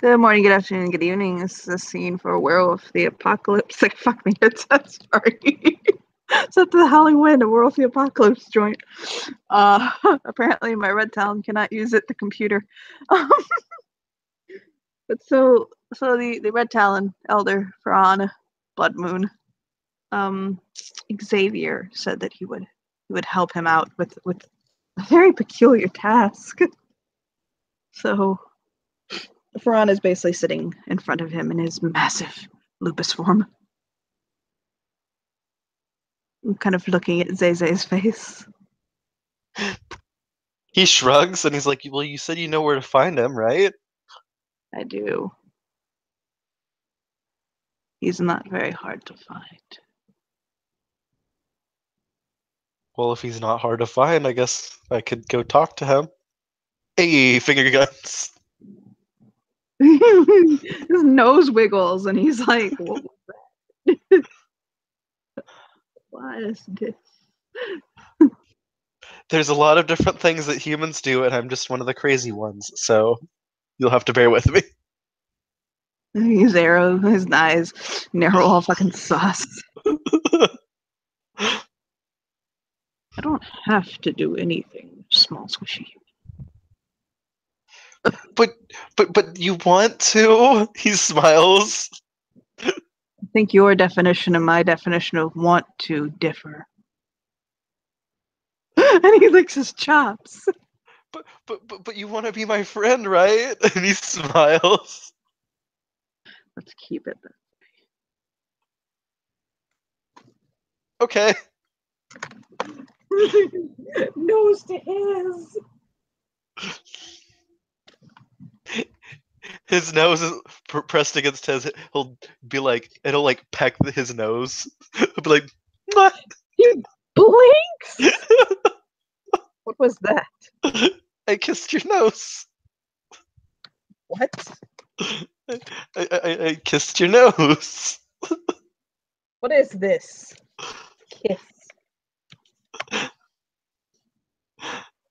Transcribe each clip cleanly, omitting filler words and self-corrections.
Good morning, good afternoon, good evening. This is a scene for Werewolf the Apocalypse. Like, fuck me, it's sorry. It's up to the Howling Wind, a Werewolf the Apocalypse joint. Apparently my red talon cannot use it, the computer. But the red talon elder Fran Blood Moon, Xavier said that he would help him out with a very peculiar task. So Ferran is basically sitting in front of him in his massive lupus form. I'm kind of looking at Zay's face. He shrugs and he's like, "Well, you said you know where to find him, right?" I do. He's not very hard to find. Well, if he's not hard to find, I guess I could go talk to him. Hey, finger guns. His nose wiggles and he's like, what was that? What is this? There's a lot of different things that humans do, and I'm just one of the crazy ones, so you'll have to bear with me. His arrow, his eyes narrow all fucking sus. I don't have to do anything, small squishy. but you want to? He smiles. I think your definition and my definition of want to differ. And he licks his chops. But you want to be my friend, right? And he smiles. Let's keep it that Okay. Nose to his. His nose is pressed against his. He'll be like, it'll like peck his nose. He'll be like, "Mwah." He blinks. What was that? I kissed your nose. What? I kissed your nose. What is this? Kiss.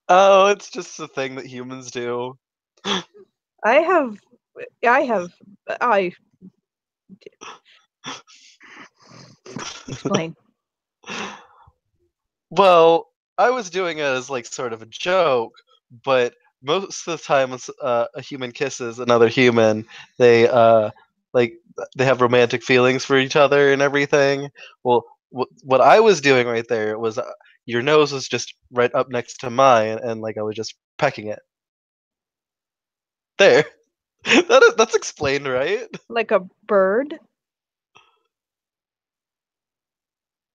Oh, it's just a thing that humans do. I explain. Well, I was doing it as like sort of a joke, but most of the time when a human kisses another human, they like they have romantic feelings for each other and everything. Well, what I was doing right there was your nose was just right up next to mine, and like I was just pecking it. There, that's explained, right? Like a bird?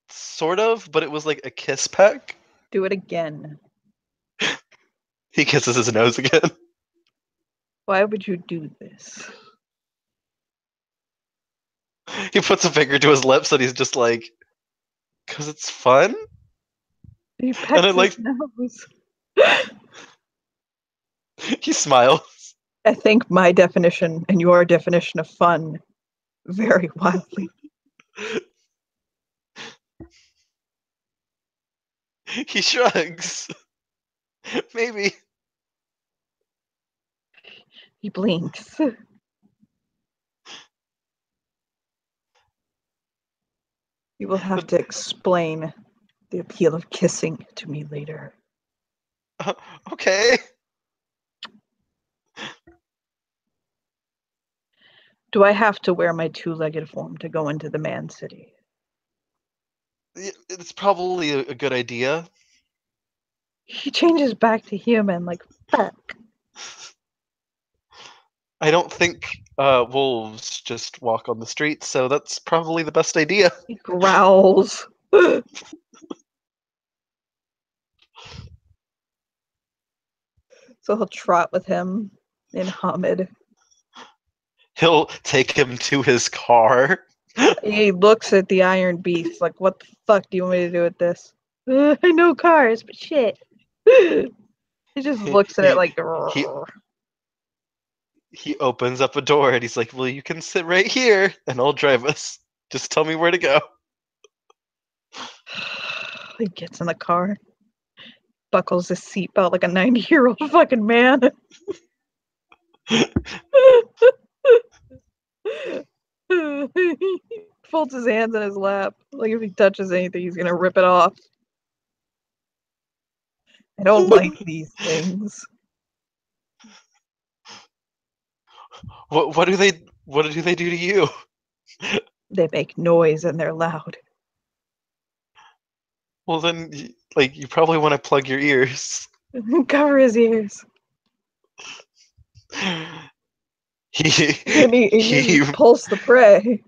Sort of, but it was like a kiss peck. Do it again. He kisses his nose again. Why would you do this? He puts a finger to his lips and he's just like, "Cause it's fun." He And I pecks like his nose. he smiles. I think my definition and your definition of fun vary wildly. He shrugs. Maybe. He blinks. You will have to explain the appeal of kissing to me later. Okay. Do I have to wear my two-legged form to go into the man city? It's probably a good idea. He changes back to human, like, fuck. I don't think wolves just walk on the streets, so that's probably the best idea. He growls. So he'll trot with him in Hamid. He'll take him to his car. He looks at the Iron Beast like, what the fuck do you want me to do with this? I know cars, but shit. He just looks at it he, like, he he opens up a door and he's like, "Well, you can sit right here, and I'll drive us. Just tell me where to go." He gets in the car, buckles his seatbelt like a 90-year-old fucking man. He folds his hands in his lap. Like if he touches anything, he's gonna rip it off. I don't like these things. What do they do to you? They make noise and they're loud. Well, then, like, you probably want to plug your ears. Cover his ears. He And he he pulls the prey.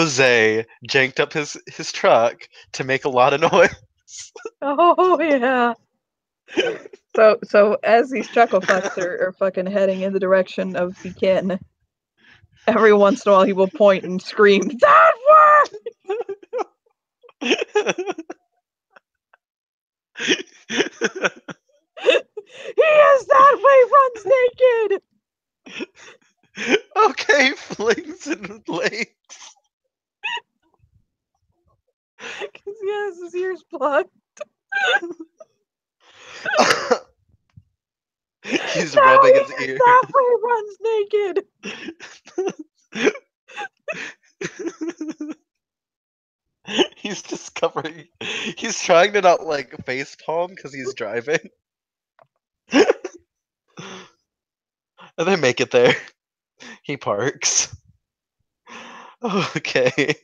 Zay janked up his truck to make a lot of noise. Oh yeah. So as these chuckle fucks are fucking heading in the direction of the kin, every once in a while he will point and scream, "That way!" He is that way, runs naked! Okay, flings and legs. Because he has his ears plugged. He's No, rubbing he his is ear. that way, runs naked! He's discovering. He's trying to not like face palm because he's driving. And they make it there. He parks. Okay.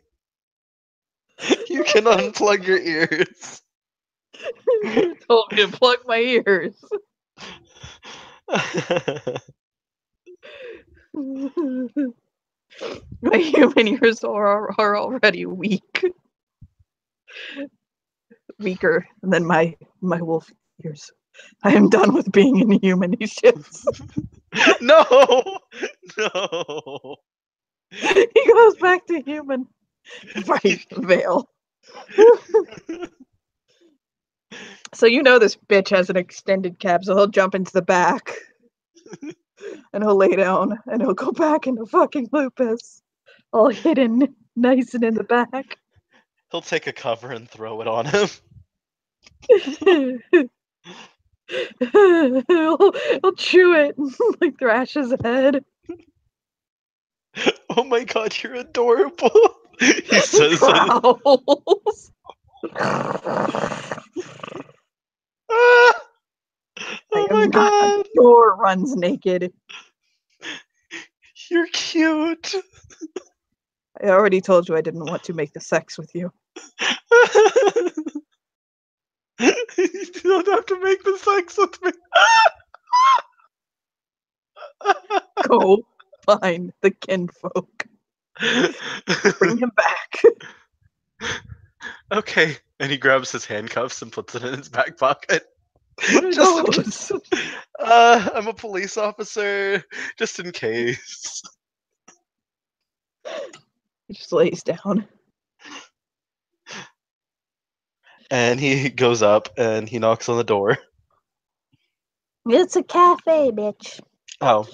You can unplug your ears. You told me to plug my ears. My human ears are already weak. Weaker than my wolf ears. I am done with being inhuman, he shits. No! No! He goes back to human. Right, Vale. So you know this bitch has an extended cab, so he'll jump into the back. And he'll lay down, and he'll go back into fucking Lupus. All hidden, nice and in the back. He'll take a cover and throw it on him. he'll chew it and like thrash his head. Oh my god, you're adorable. He says Growls. Ah! I Oh am my not a god. door runs naked. You're cute. I already told you I didn't want to make the sex with you. You don't have to make the sex with me. Go find the kinfolk. Bring him back. Okay. And he grabs his handcuffs and puts it in his back pocket. What are Just in those? I'm a police officer, just in case. He just lays down. And he goes up and he knocks on the door. It's a cafe, bitch. Oh.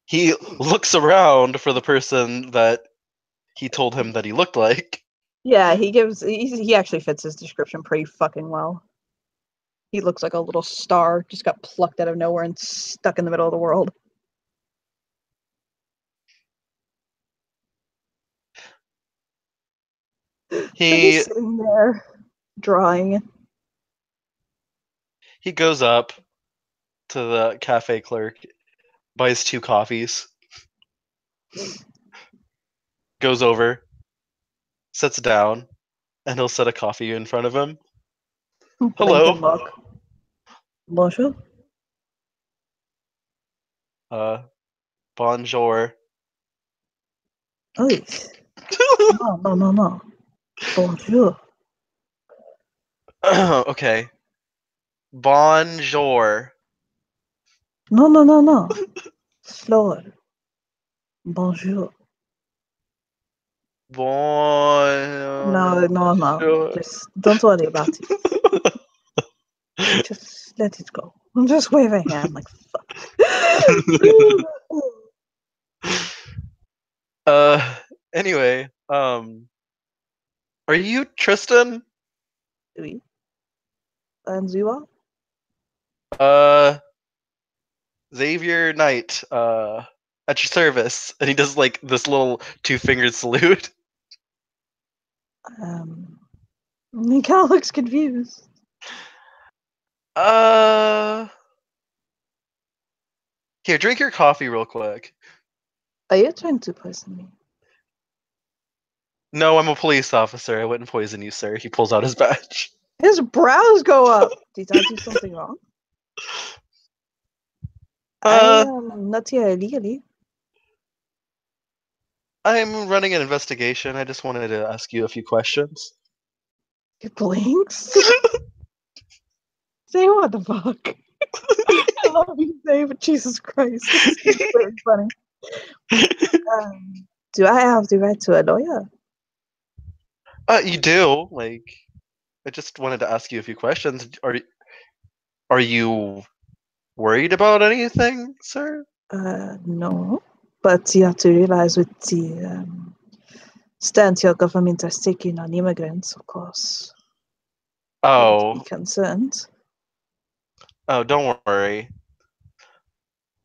He looks around for the person that he told him that he looked like. Yeah, he actually fits his description pretty fucking well. He looks like a little star, just got plucked out of nowhere and stuck in the middle of the world. He He's sitting there, drawing. he goes up to the cafe clerk, buys 2 coffees, goes over, sits down, and he'll set a coffee in front of him. Blink Hello. and look. Bonjour. Bonjour. Oh, yes. No. Bonjour. Okay. Bonjour. No. Slower. Bonjour. No. Just don't worry about it. Just let it go. Just wave a hand like fuck. Anyway, are you Tristan? Oui. And you are? Uh Xavier Knight, at your service. And he does like this little 2-fingered salute. He kind of looks confused. Here, drink your coffee real quick. Are you trying to poison me? No, I'm a police officer. I wouldn't poison you, sir. He pulls out his badge. His brows go up. Did I do something wrong? I am not here illegally. I'm running an investigation. I just wanted to ask you a few questions. He blinks. Say what the fuck? I love you, Say, but Jesus Christ, this is very funny. Do I have the right to a lawyer? You do. Like, I just wanted to ask you a few questions. Are you worried about anything, sir? No. But you have to realize with the stance your government has taken on immigrants, of course. Oh. Be concerned. Oh, don't worry.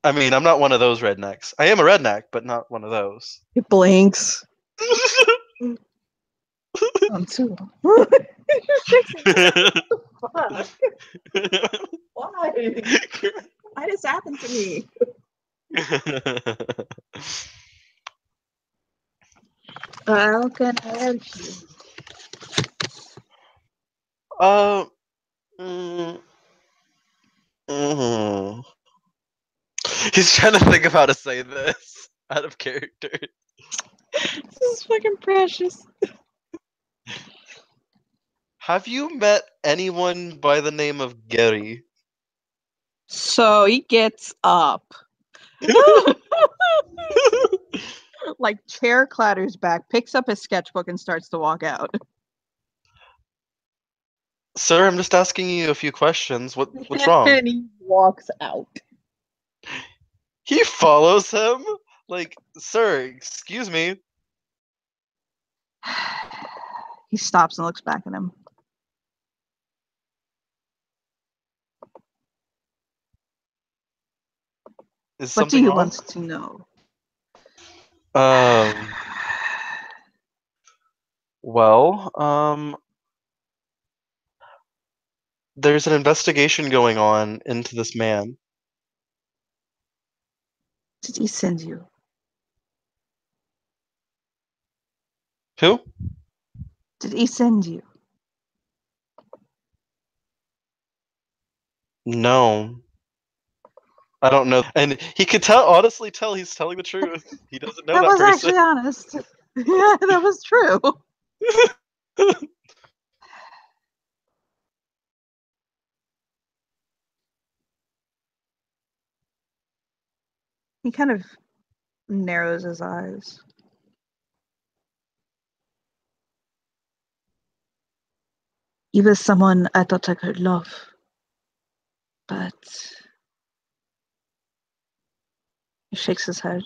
I mean, I'm not one of those rednecks. I am a redneck, but not one of those. He blinks. I'm too. Fuck. Why? Why does this happen to me? How can I help you? He's trying to think of how to say this out of character. This is fucking precious. Have you met anyone by the name of Gary? So he gets up. Like chair clatters back, picks up his sketchbook and starts to walk out. Sir, I'm just asking you a few questions. What's wrong? And he walks out. He follows him? Like, sir, excuse me. He stops and looks back at him. Is What do something you wrong? want to know? Well, there's an investigation going on into this man. Did he send you? Who? Did he send you? No. I don't know. And he could honestly tell he's telling the truth. He doesn't know that was person. actually honest. Yeah, that was true. He kind of narrows his eyes. He was someone I thought I could love. But he shakes his head.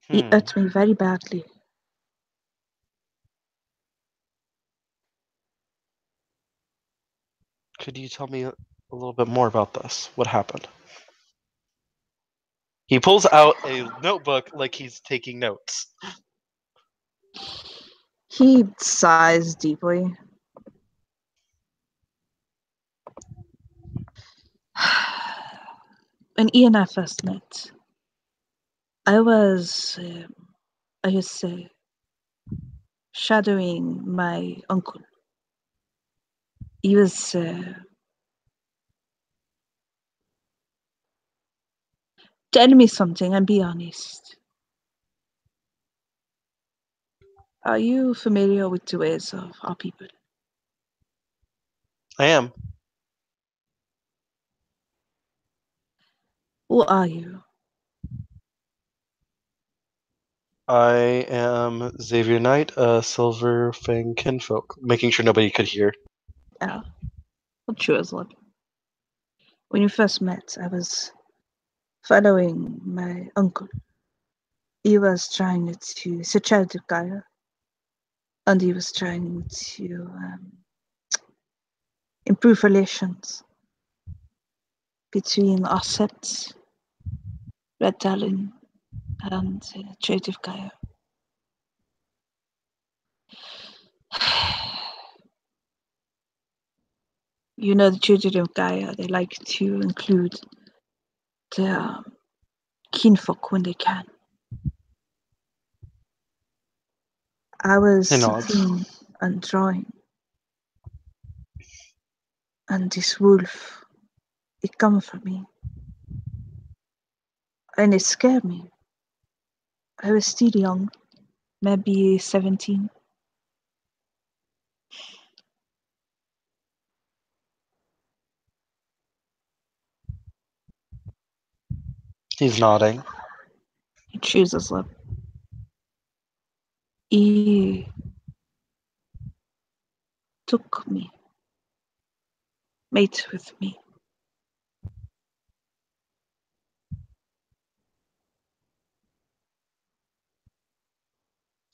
He hurt me very badly. Could you tell me a little bit more about this? What happened? He pulls out a notebook like he's taking notes. He sighs deeply. When Ian and I first met, I was, shadowing my uncle. He was tell me something and be honest. Are you familiar with the ways of our people? I am. Who are you? I am Xavier Knight, a Silver Fang Kinfolk, making sure nobody could hear. Yeah. Well, chew his lip. When you first met, I was following my uncle. He was trying to, he's a child of Gaia. And he was trying to improve relations between Osset, Red Talon, and Trade of Gaia. You know, the children of Gaia, they like to include the kinfolk when they can. I was He nods. sitting and drawing, and this wolf, it come for me, and it scared me. I was still young, maybe 17. He's nodding. He chews his lip. He took me, mate with me.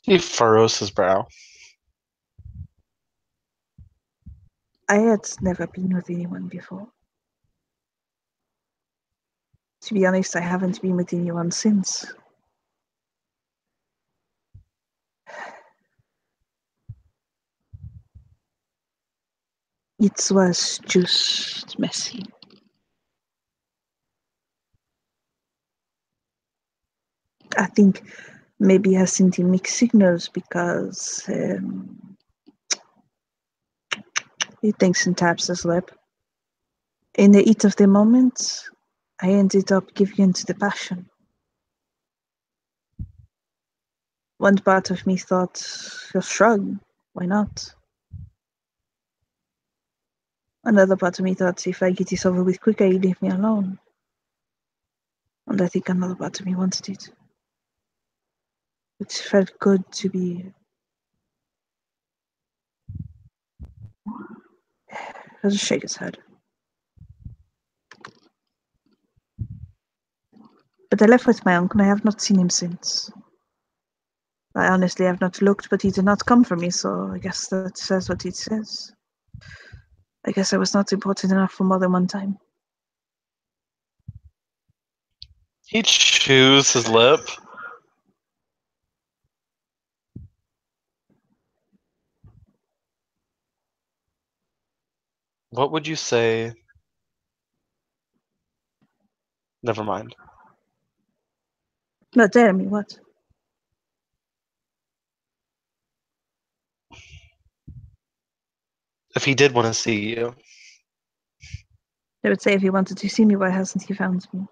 He furrows his brow. I had never been with anyone before. To be honest, I haven't been with anyone since. It was just messy. I think maybe I sent him mixed signals because he thinks and taps his lip. In the heat of the moment, I ended up giving in to the passion. One part of me thought, just shrug, why not? Another part of me thought, if I get this over with quicker, you leave me alone. And I think another part of me wanted it. It felt good to be. He'll just shake his head. But I left with my uncle, and I have not seen him since. I honestly have not looked, but he did not come for me, so I guess that says what it says. I guess I was not important enough for more than one time. He chews his lip. What would you say? Never mind. But tell me what? If he did want to see you, I would say if he wanted to see me, why hasn't he found me?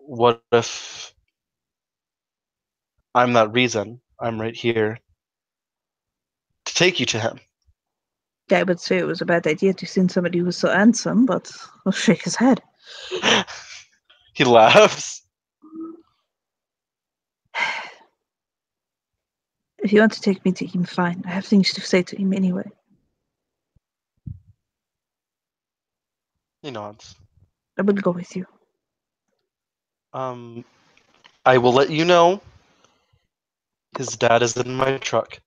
what if I'm that reason? I'm right here to take you to him. Yeah, I would say it was a bad idea to send somebody who was so handsome, but I'll shake his head. He laughs. If you want to take me to him, fine. I have things to say to him anyway. He nods. I will go with you. I will let you know. His dad is in my truck.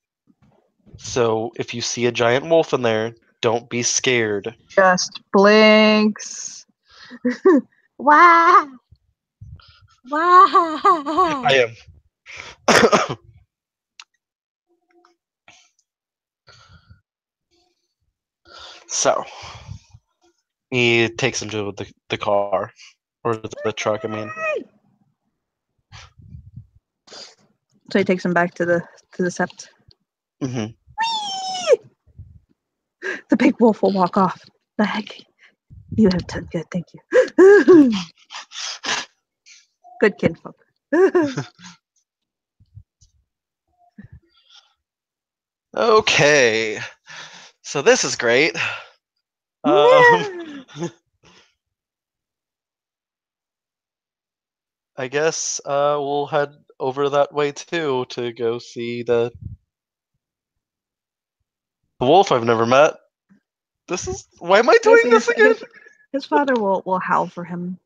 So if you see a giant wolf in there, don't be scared. Just blinks. Why? Why? I am. So he takes him to the car. Or the truck, I mean. So he takes him back to the sept. Mm-hmm. The big wolf will walk off. The heck? You have done good, thank you. Good kinfolk. Okay. So this is great. I guess we'll head over that way too to go see the wolf I've never met. This is why am I doing this again? His father will howl for him.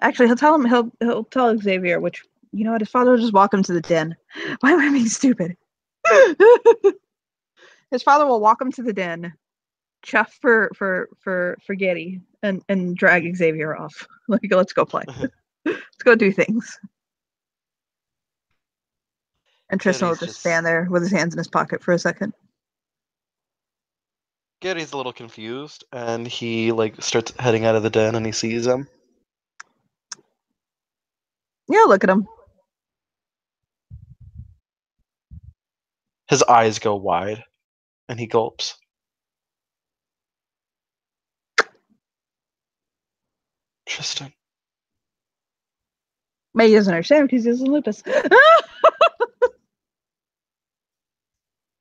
Actually, he'll tell Xavier, which you know what, his father will just walk him to the den. Why am I being stupid? His father will walk him to the den, chuff for Getty, and drag Xavier off. Like, let's go play. Let's go do things. And Tristan will just stand there with his hands in his pocket for a second. Getty's a little confused, and he like starts heading out of the den, and he sees him. Yeah, look at him. His eyes go wide, and he gulps. Tristan. But he doesn't understand because he has lupus.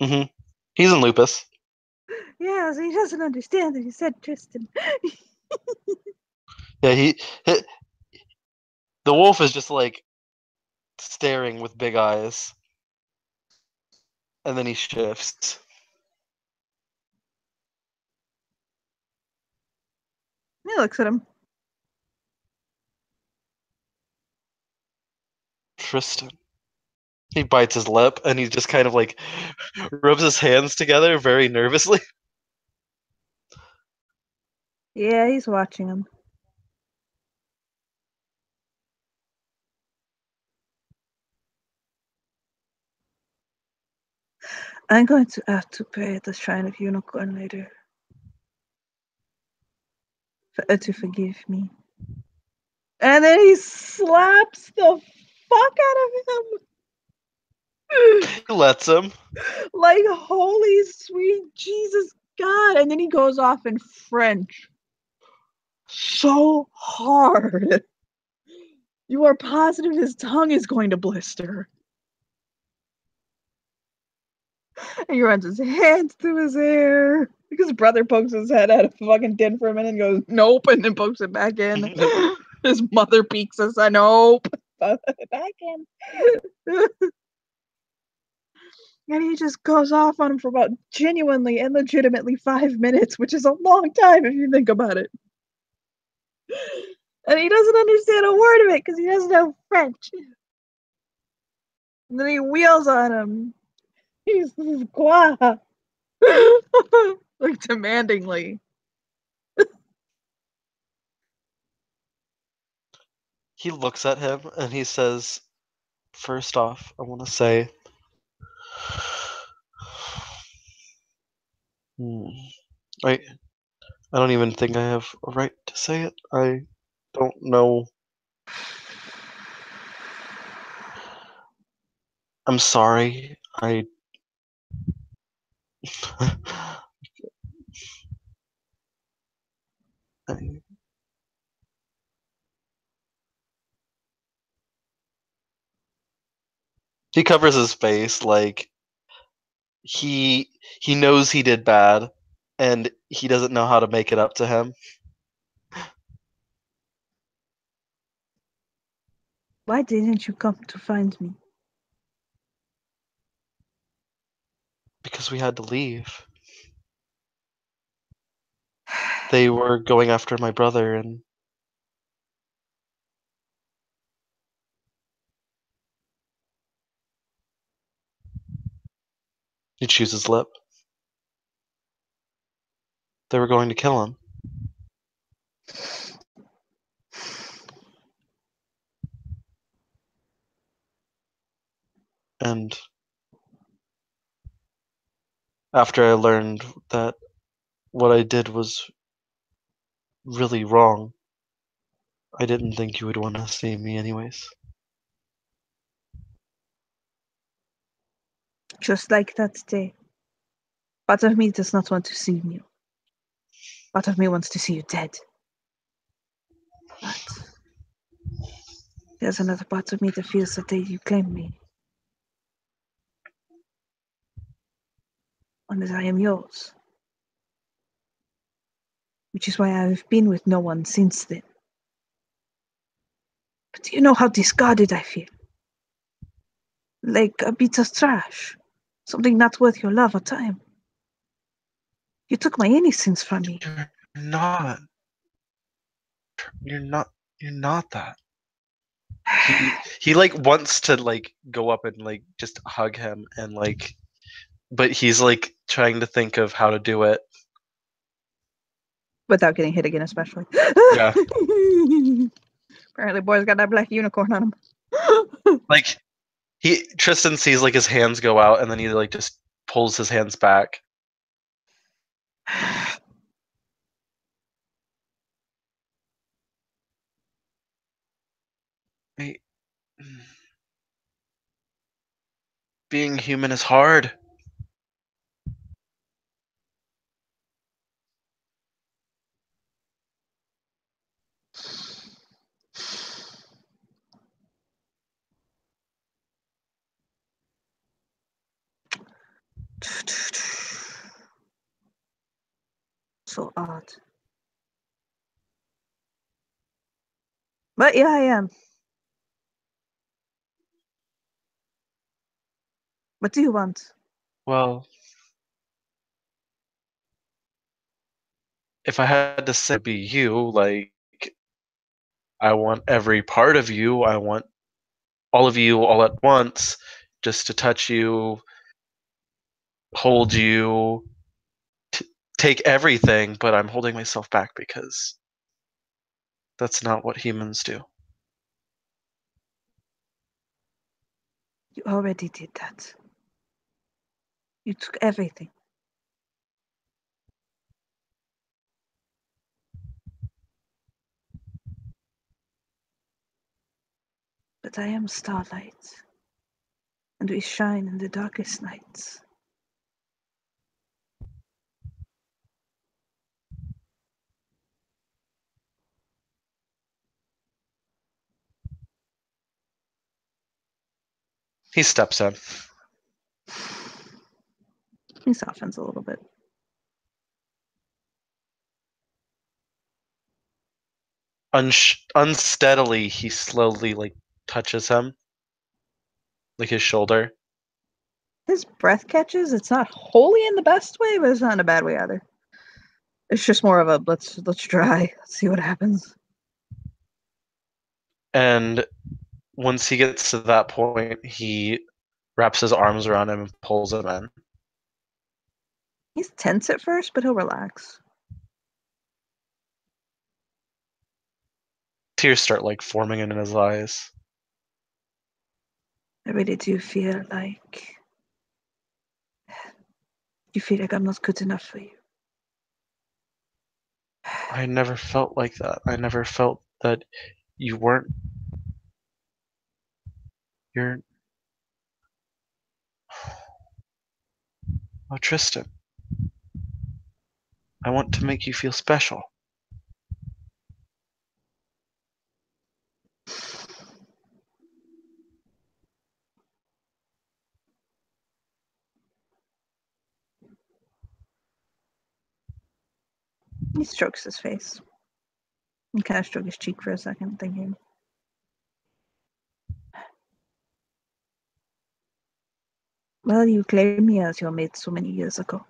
Mm-hmm. He's in lupus. Yeah, so he doesn't understand that he said Tristan. Yeah, the wolf is just like staring with big eyes, and then he shifts. He looks at him. Tristan. He bites his lip, and he just kind of like rubs his hands together very nervously. Yeah, he's watching him. I'm going to have to pray at the shrine of Unicorn later. For her to forgive me. And then he slaps the fuck out of him. He lets him. Like, holy sweet Jesus God. And then he goes off in French. So hard. You are positive his tongue is going to blister. And he runs his hands through his hair. His brother pokes his head out of the fucking den for a minute and goes, nope, and then pokes it back in. His mother peeks us, I nope. Back in. And he just goes off on him for about genuinely and legitimately 5 minutes, which is a long time if you think about it. And he doesn't understand a word of it because he doesn't know French. And then he wheels on him. He's quoi? Like demandingly. He looks at him and he says, first off, I want to say, I don't even think I have a right to say it. I don't know. I'm sorry. He covers his face like he knows he did bad, and he doesn't know how to make it up to him. Why didn't you come to find me? Because we had to leave. They were going after my brother, and he chews his lip. They were going to kill him. And after I learned that what I did was really wrong, I didn't think you would want to see me anyways. Just like that day. Part of me does not want to see you. Part of me wants to see you dead. But there's another part of me that feels that you claim me. And that I am yours. Which is why I have been with no one since then. But do you know how discarded I feel? Like a bit of trash. Something not worth your love or time. You took my innocence from me. You're not. You're not. You're not that. He like wants to like go up and like just hug him and like, but he's like trying to think of how to do it. Without getting hit again, especially. Yeah. Apparently, boy's got that black unicorn on him. Like Tristan sees like his hands go out and then he like just pulls his hands back. Wait. Being human is hard. So odd. But yeah, I am. What do you want? Well, if I had to say, it'd be you. Like, I want every part of you. I want all of you all at once, just to touch you, hold you, take everything. But I'm holding myself back because that's not what humans do. You already did that. You took everything. But I am starlight, and we shine in the darkest nights. He steps in. He softens a little bit. Unsteadily, he slowly like touches him, like his shoulder. His breath catches. It's not wholly in the best way, but it's not in a bad way either. It's just more of a let's try. Let's see what happens. And once he gets to that point, he wraps his arms around him and pulls him in. He's tense at first, but he'll relax. Tears start like forming in his eyes. I really do feel like you feel like I'm not good enough for you. I never felt like that. I never felt that you weren't. You're. Oh, Tristan. I want to make you feel special. He strokes his face. He kind of strokes his cheek for a second, thinking, well, you claimed me as your mate so many years ago.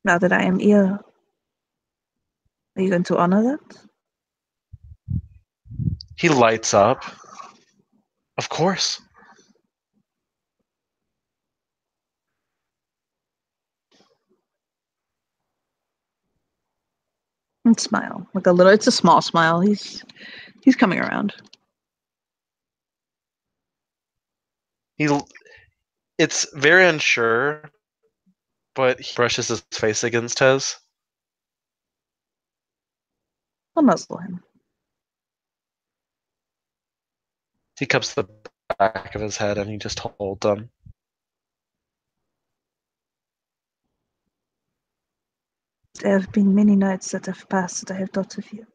Now that I am here, are you going to honor that? He lights up. Of course. And smile. Like a little, it's a small smile. He's coming around. He. It's very unsure, but he brushes his face against his. I'll muzzle him. He cups the back of his head and he just holds him. There have been many nights that have passed that I have thought of you.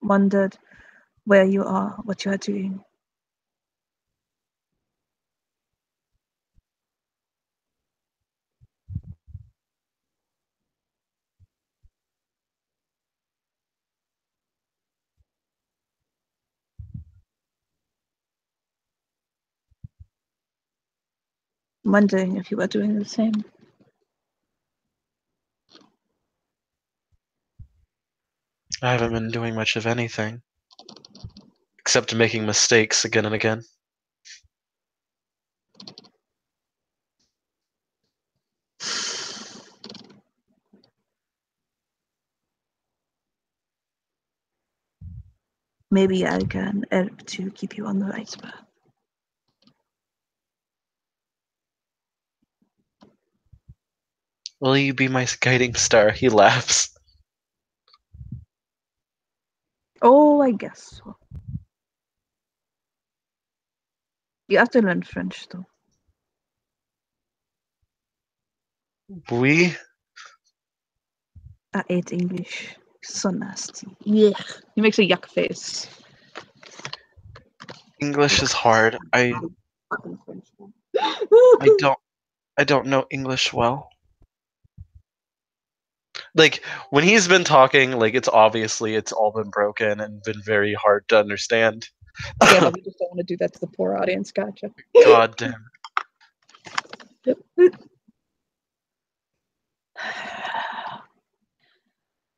Wondered where you are, what you are doing. I'm wondering if you are doing the same. I haven't been doing much of anything. Except making mistakes again and again. Maybe I can help to keep you on the right path. Will you be my guiding star? He laughs. Oh, I guess so. You have to learn French, though. We? I hate English. So nasty. Yeah. He makes a yuck face. English is hard. Fucking French. I don't I don't know English well. Like when he's been talking, like it's all been broken and been very hard to understand. Yeah, but we just don't want to do that to the poor audience. Gotcha. God damn.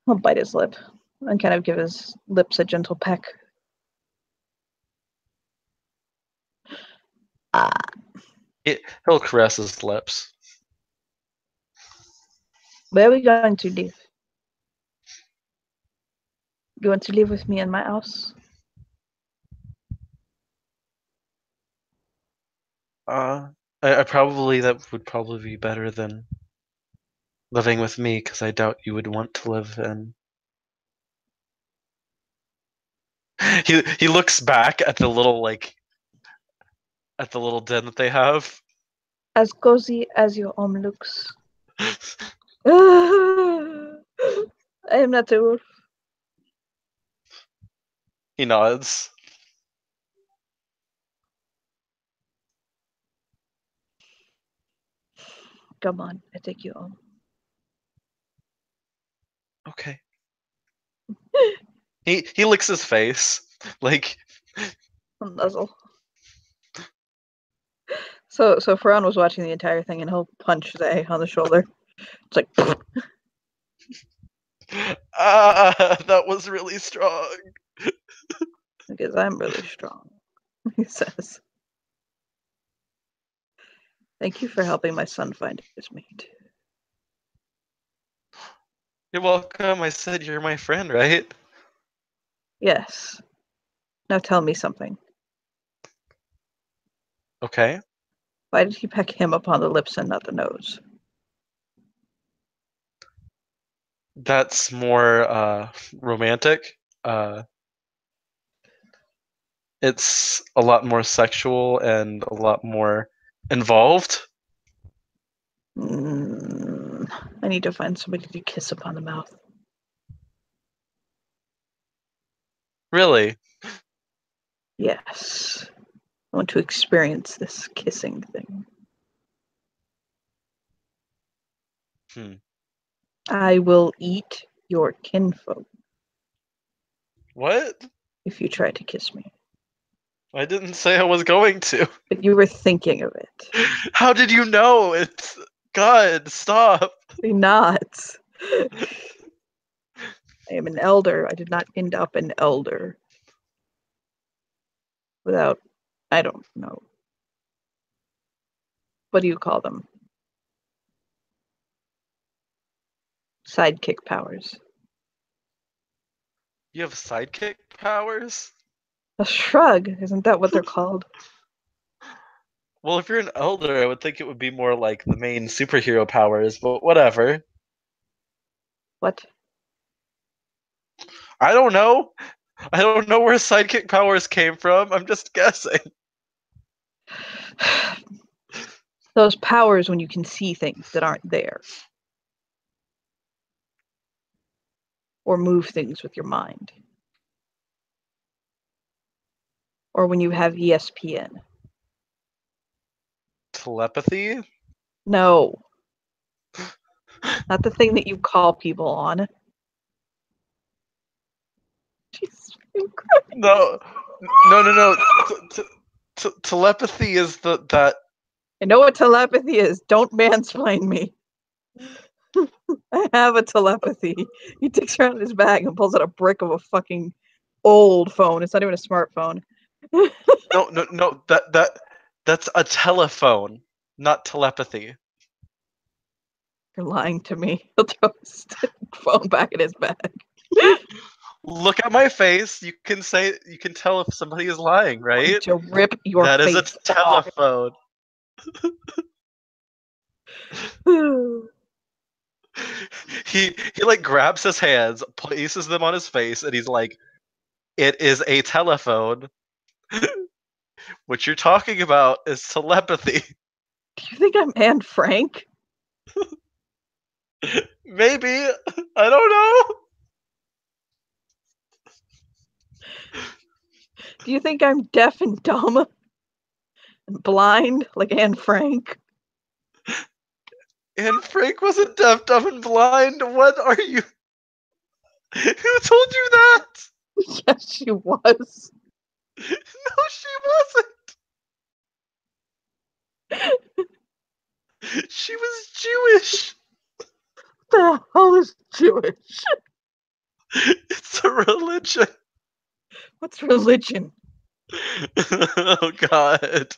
I'll bite his lip and kind of give his lips a gentle peck. He'll caress his lips. Where are we going to live? You want to live with me in my house? I probably that would probably be better than living with me because I doubt you would want to live in. He looks back at the little den that they have. As cozy as your home looks. I am not a wolf. He nods. Come on, I take you home. Okay. He licks his face like Nuzzle. So Ferran was watching the entire thing, and he'll punch Zay on the shoulder. It's like that was really strong. because I'm really strong. He says, "Thank you for helping my son find his mate." You're welcome. I said you're my friend, right? Yes. Now tell me something. Okay. Why did he peck him upon the lips and not the nose? That's more romantic. It's a lot more sexual and a lot more involved. I need to find somebody to kiss upon the mouth. Really? Yes. I want to experience this kissing thing. I will eat your kinfolk What? if you try to kiss me. I didn't say I was going to. But you were thinking of it. How did you know? It's God, stop. Not. I am an elder. I did not end up an elder. Without, I don't know. What do you call them? Sidekick powers. You have sidekick powers? A shrug, isn't that what they're called? Well, if you're an elder, I would think it would be more like the main superhero powers, but whatever. What? I don't know. I don't know where sidekick powers came from. I'm just guessing. Those powers when you can see things that aren't there. Or move things with your mind. Or when you have ESPN. Telepathy? No. Not the thing that you call people on. Jesus Christ. No. No. Telepathy is that I know what telepathy is. Don't mansplain me. I have a telepathy. He digs around in his bag and pulls out a brick of a fucking old phone. It's not even a smartphone. No. That's a telephone, not telepathy. You're lying to me. He'll throw his phone back in his bag. Look at my face. You can tell if somebody is lying, I'm going right? to rip your That is a face off. telephone. He like grabs his hands, places them on his face, and he's like, "It is a telephone. What you're talking about is telepathy." Do you think I'm Anne Frank? Maybe, I don't know. Do you think I'm deaf and dumb and blind like Anne Frank? And Frank wasn't deaf, dumb, and blind. What are you? Who told you that? Yes, she was. No, she wasn't. She was Jewish. The hell is Jewish? It's a religion. What's religion? Oh God.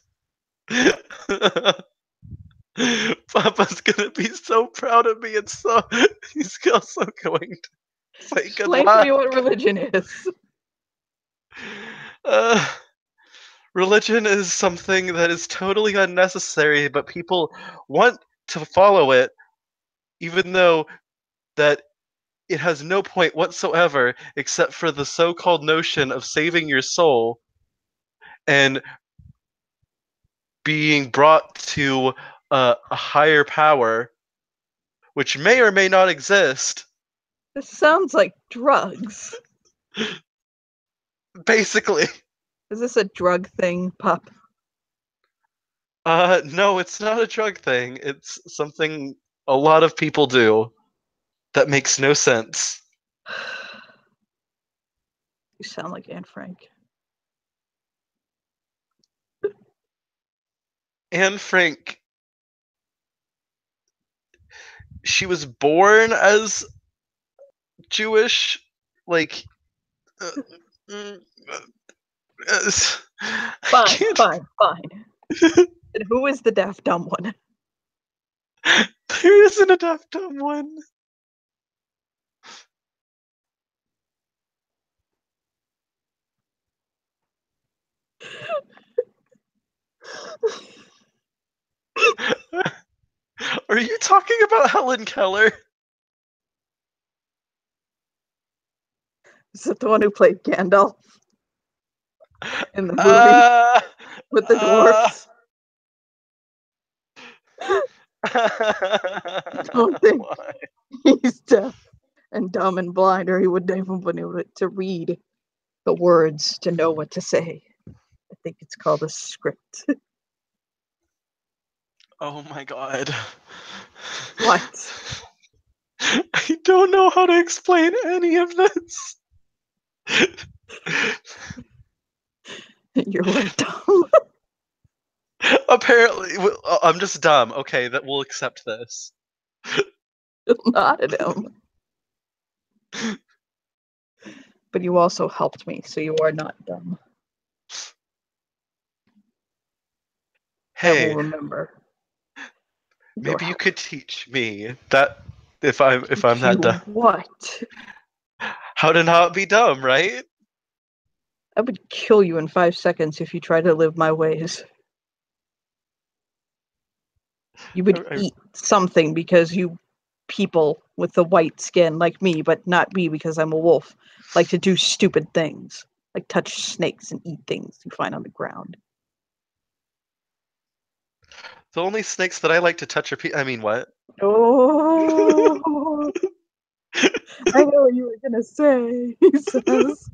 Papa's gonna be so proud of me, and so he's also going to say good Explain to me luck. what religion is. Uh, Religion is something that is totally unnecessary, but people want to follow it, even though that it has no point whatsoever except for the so-called notion of saving your soul and being brought to a higher power, which may or may not exist. This sounds like drugs. Basically, Is this a drug thing, pup? no, it's not a drug thing. It's something a lot of people do that makes no sense. You sound like Anne Frank. Anne Frank, she was born as Jewish, like. Uh, mm, I Fine, can't. fine. And who is the deaf dumb one? There isn't a deaf dumb one. Are you talking about Helen Keller? Is it the one who played Gandalf in the movie Uh, with the uh, dwarfs? Don't think why? he's deaf and dumb and blind, or he wouldn't even been able to read the words to know what to say. I think it's called a script. Oh my god. What? I don't know how to explain any of this. You're really dumb. Apparently, I'm just dumb. Okay, that we'll accept this. Not at him. But you also helped me, so you are not dumb. I will Hey, remember your maybe you help. could teach me that if I'm Teach that you dumb, what? how to not be dumb, right? I would kill you in 5 seconds if you tried to live my ways. You would I- eat something because you people with the white skin like me, but not me because I'm a wolf, like to do stupid things, like touch snakes and eat things you find on the ground. The only snakes that I like to touch are I mean, what? Oh, I know what you were gonna say. He says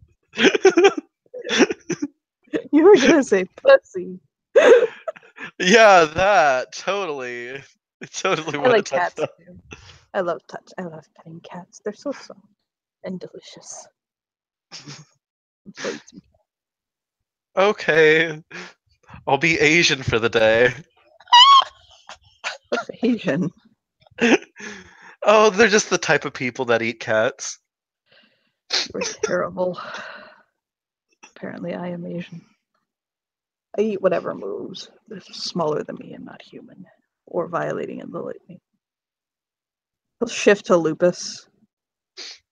you were gonna say pussy. Yeah, that totally. I totally I want to like touch cats that. too. I love touch. I love petting cats. They're so soft and delicious. Let's go eat some. Okay, I'll be Asian for the day. Asian. Oh, they're just the type of people that eat cats. You're terrible. Apparently, I am Asian. I eat whatever moves. They're smaller than me and not human, or violating and lightning. He'll shift to Lupus,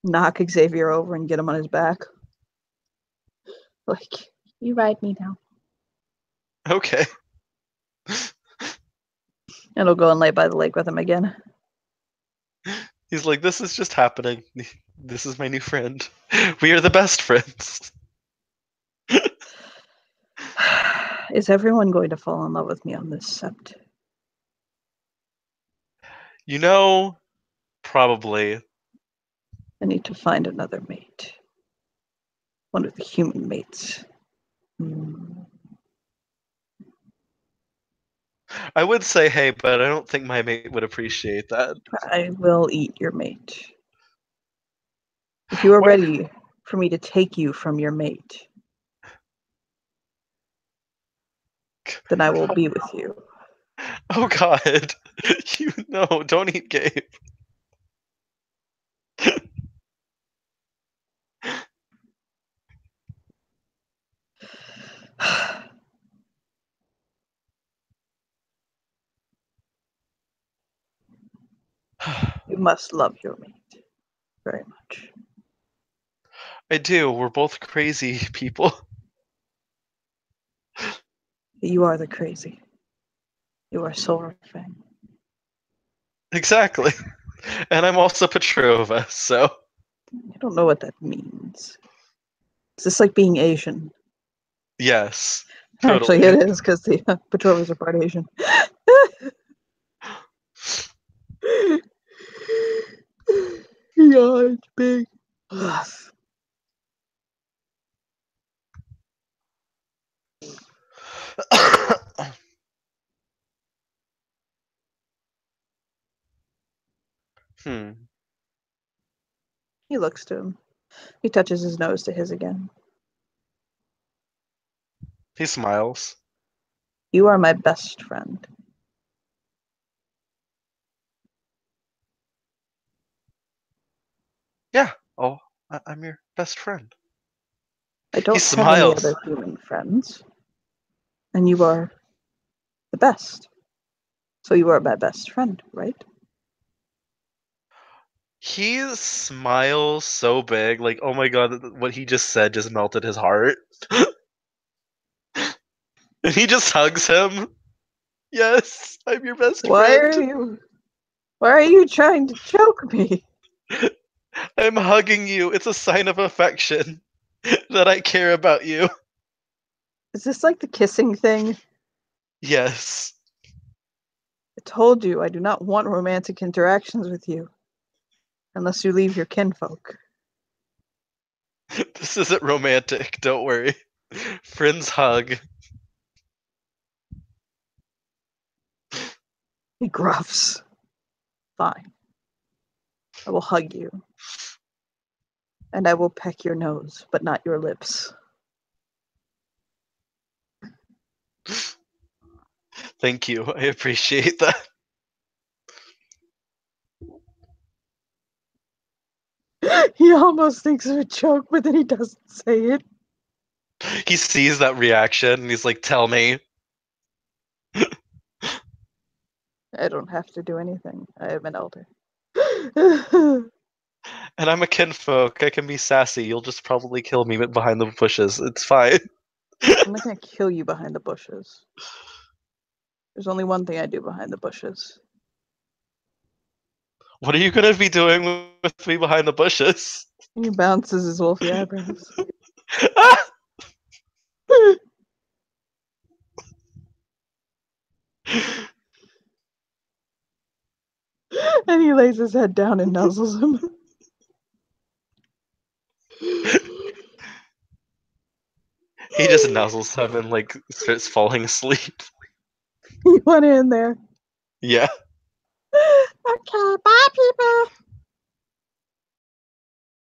knock Xavier over, and get him on his back. Like, you ride me now. Okay. And he'll go and lay by the lake with him again. He's like, this is just happening. This is my new friend. We are the best friends. Is everyone going to fall in love with me on this sept? You know, probably. I need to find another mate. One of the human mates. I would say hey, but I don't think my mate would appreciate that. I will eat your mate. If you are Where? ready for me to take you from your mate, then I will be with you. Oh God. You know, don't eat Gabe. You must love your mate very much. I do. We're both crazy people. You are the crazy. You are Silver Fang. Exactly. And I'm also Petrova, so. I don't know what that means. Is this like being Asian? Yes. Actually, Totally. it is because the Petrovas are part Asian. Yeah, it's big. He looks to him. He touches his nose to his again. He smiles. You are my best friend. Yeah. Oh, I'm your best friend. I He don't have any smiles. other human friends. And you are the best. So you are my best friend, right? He smiles so big, like, oh my God, what he just said just melted his heart. And he just hugs him. Yes, I'm your best Why friend. are you trying to choke me? I'm hugging you. It's a sign of affection that I care about you. Is this like the kissing thing? Yes. I told you I do not want romantic interactions with you. Unless you leave your kinfolk. This isn't romantic, don't worry. Friends hug. He gruffs. Fine. I will hug you. And I will peck your nose, but not your lips. Thank you. I appreciate that. He almost thinks of a joke, but then he doesn't say it. He sees that reaction and he's like, tell me. I don't have to do anything. I am an elder. And I'm a kinfolk. I can be sassy. You'll just probably kill me behind the bushes. It's fine. I'm not gonna kill you behind the bushes. There's only one thing I do behind the bushes. What are you gonna be doing with me behind the bushes? He bounces his wolfy eyebrows. And he lays his head down and nuzzles him. He just nuzzles him and like starts falling asleep. He went in there. Yeah. Okay, bye, people.